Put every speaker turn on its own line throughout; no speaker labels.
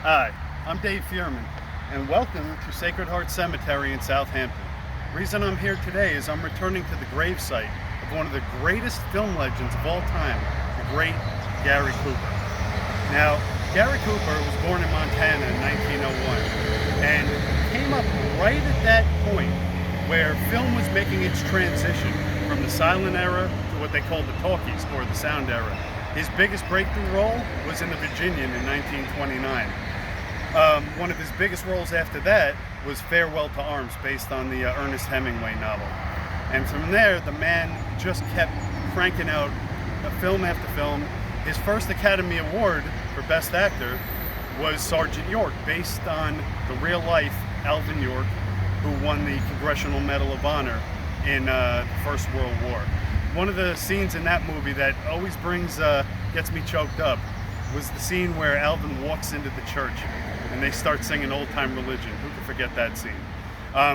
Hi, I'm Dave Fierman, and welcome to Sacred Heart Cemetery in Southampton. The reason I'm here today is I'm returning to the gravesite of one of the greatest film legends of all time, the great Gary Cooper. Now, Gary Cooper was born in Montana in 1901 and came up right at that point where film was making its transition from the silent era to what they called the talkies, or the sound era. His biggest breakthrough role was in The Virginian in 1929. One of his biggest roles after that was Farewell to Arms, based on the Ernest Hemingway novel. And from there, the man just kept cranking out film after film. His first Academy Award for Best Actor was Sergeant York, based on the real-life Alvin York, who won the Congressional Medal of Honor in the First World War. One of the scenes in that movie that always gets me choked up was the scene where Alvin walks into the church and they start singing Old Time Religion. Who can forget that scene?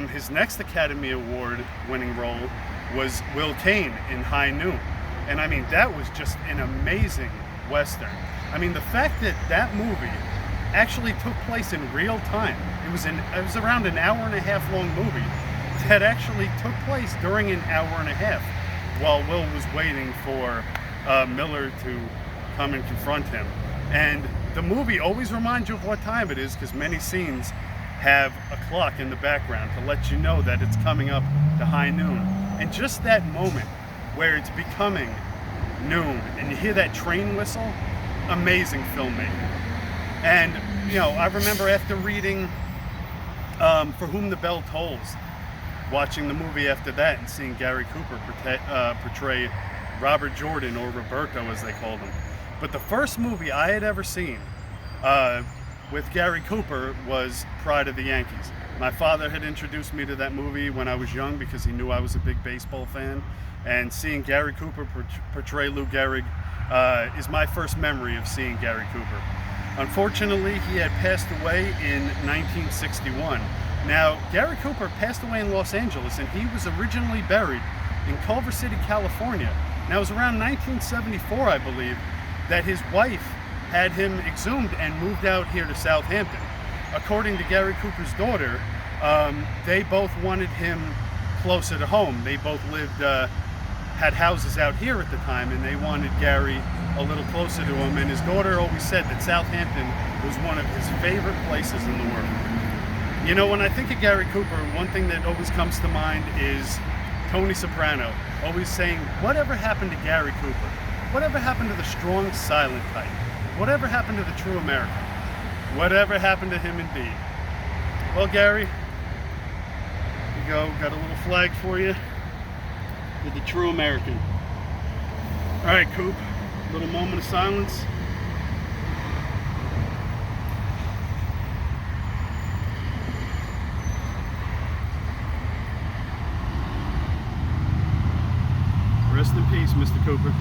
His next Academy Award winning role was Will Kane in High Noon. And I mean, that was just an amazing Western. I mean, the fact that that movie actually took place in real time. It was around an hour and a half long movie that actually took place during an hour and a half while Will was waiting for Miller to come and confront him. And the movie always reminds you of what time it is, because many scenes have a clock in the background to let you know that it's coming up to high noon. And just that moment where it's becoming noon and you hear that train whistle, amazing filmmaking. And, you know, I remember after reading For Whom the Bell Tolls, watching the movie after that and seeing Gary Cooper portray Robert Jordan, or Roberto as they called him. But the first movie I had ever seen with Gary Cooper was Pride of the Yankees. My father had introduced me to that movie when I was young because he knew I was a big baseball fan. And seeing Gary Cooper portray Lou Gehrig is my first memory of seeing Gary Cooper. Unfortunately, he had passed away in 1961. Now, Gary Cooper passed away in Los Angeles, and he was originally buried in Culver City, California. Now, it was around 1974, I believe, that his wife had him exhumed and moved out here to Southampton. According to Gary Cooper's daughter, they both wanted him closer to home. They both had houses out here at the time, and they wanted Gary a little closer to him. And his daughter always said that Southampton was one of his favorite places in the world. You know, when I think of Gary Cooper, one thing that always comes to mind is Tony Soprano, always saying, whatever happened to Gary Cooper? Whatever happened to the strong, silent type? Whatever happened to the true American? Whatever happened to him indeed? Well, Gary, here you go, got a little flag for you with the true American. All right, Coop, a little moment of silence. Rest in peace, Mr. Cooper.